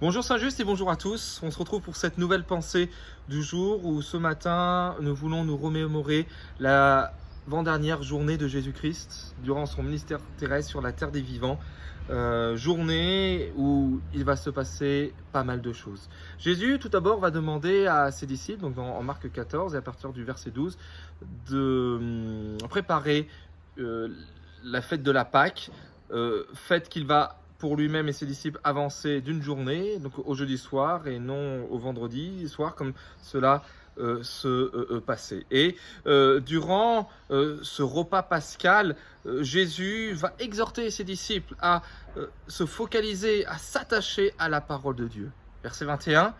Bonjour Saint-Just et bonjour à tous. On se retrouve pour cette nouvelle pensée du jour où ce matin nous voulons nous remémorer la avant-dernière journée de Jésus-Christ durant son ministère terrestre sur la terre des vivants. Journée où il va se passer pas mal de choses. Jésus tout d'abord va demander à ses disciples, donc en Marc 14 et à partir du verset 12, de préparer la fête de la Pâque, fête qu'il va pour lui-même et ses disciples avancer d'une journée, donc au jeudi soir et non au vendredi soir comme cela se passait. Et durant ce repas pascal, Jésus va exhorter ses disciples à se focaliser, à s'attacher à la parole de Dieu. Verset 21,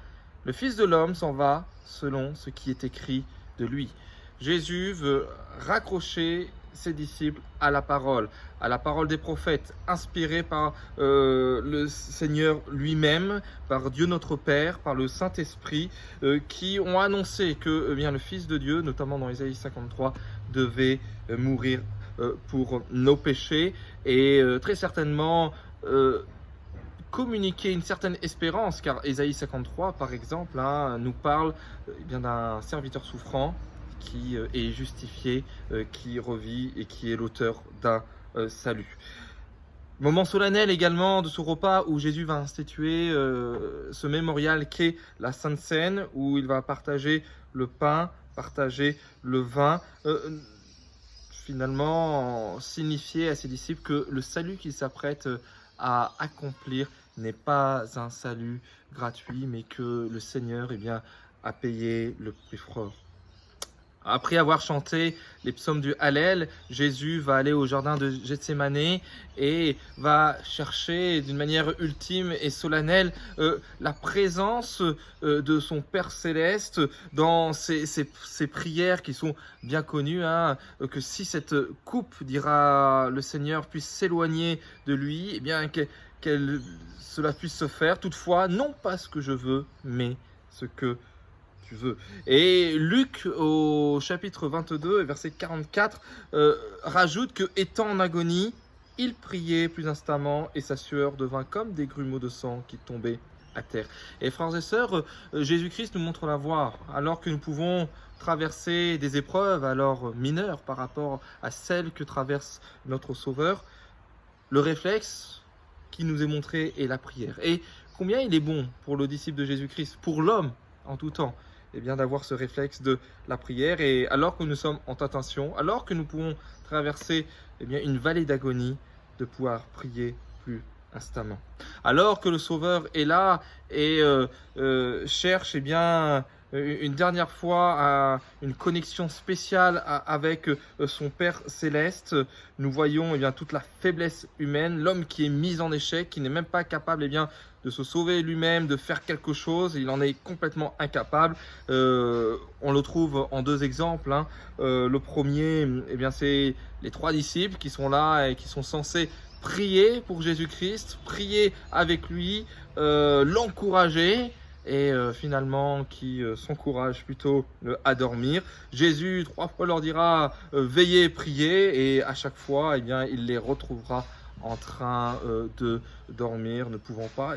le Fils de l'homme s'en va selon ce qui est écrit de lui. Jésus veut raccrocher ses disciples à la parole des prophètes, inspirés par le Seigneur lui-même, par Dieu notre Père, par le Saint-Esprit, qui ont annoncé que le Fils de Dieu, notamment dans Ésaïe 53, devait mourir pour nos péchés et très certainement communiquer une certaine espérance, car Ésaïe 53, par exemple, nous parle d'un serviteur souffrant qui est justifié, qui revit et qui est l'auteur d'un salut. Moment solennel également de ce repas où Jésus va instituer ce mémorial qu'est la Sainte Seine, où il va partager le pain, partager le vin, finalement signifier à ses disciples que le salut qu'il s'apprête à accomplir n'est pas un salut gratuit, mais que le Seigneur a payé le prix fort. Après avoir chanté les psaumes du Hallel, Jésus va aller au jardin de Gethsémani et va chercher d'une manière ultime et solennelle la présence de son Père Céleste dans ses prières qui sont bien connues, que si cette coupe, dira le Seigneur, puisse s'éloigner de lui, cela puisse se faire, toutefois, non pas ce que je veux, mais ce que tu veux. Et Luc, au chapitre 22, verset 44, rajoute que, étant en agonie, il priait plus instamment et sa sueur devint comme des grumeaux de sang qui tombaient à terre. Et frères et sœurs, Jésus-Christ nous montre la voie, alors que nous pouvons traverser des épreuves alors mineures par rapport à celles que traverse notre Sauveur. Le réflexe qui nous est montré est la prière. Et combien il est bon pour le disciple de Jésus-Christ, pour l'homme en tout temps, d'avoir ce réflexe de la prière. Et alors que nous sommes en tentation, alors que nous pouvons traverser une vallée d'agonie, de pouvoir prier plus instamment. Alors que le Sauveur est là et cherche une dernière fois une connexion spéciale avec son Père Céleste, nous voyons toute la faiblesse humaine, l'homme qui est mis en échec, qui n'est même pas capable de se sauver lui-même, de faire quelque chose, il en est complètement incapable. On le trouve en deux exemples. Le premier, c'est les trois disciples qui sont là et qui sont censés prier pour Jésus-Christ, prier avec lui, l'encourager, et finalement qui s'encouragent plutôt à dormir. Jésus 3 fois leur dira veillez, priez, et à chaque fois il les retrouvera en train de dormir, ne pouvant pas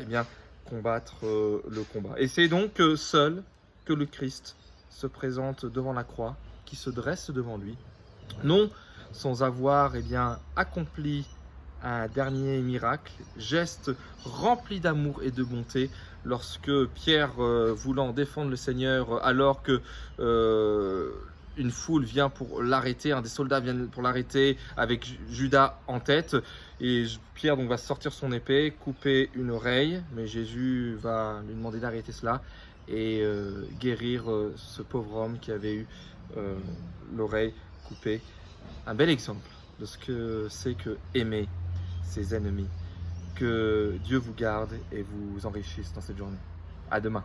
combattre le combat. Et c'est donc seul que le Christ se présente devant la croix, qui se dresse devant lui, non sans avoir accompli un dernier miracle, geste rempli d'amour et de bonté, lorsque Pierre, voulant défendre le Seigneur, alors que une foule vient pour l'arrêter, un des soldats vient pour l'arrêter avec Judas en tête, et Pierre va sortir son épée, couper une oreille, mais Jésus va lui demander d'arrêter cela et guérir ce pauvre homme qui avait eu l'oreille coupée. Un bel exemple de ce que c'est que aimer ses ennemis. Que Dieu vous garde et vous enrichisse dans cette journée. À demain.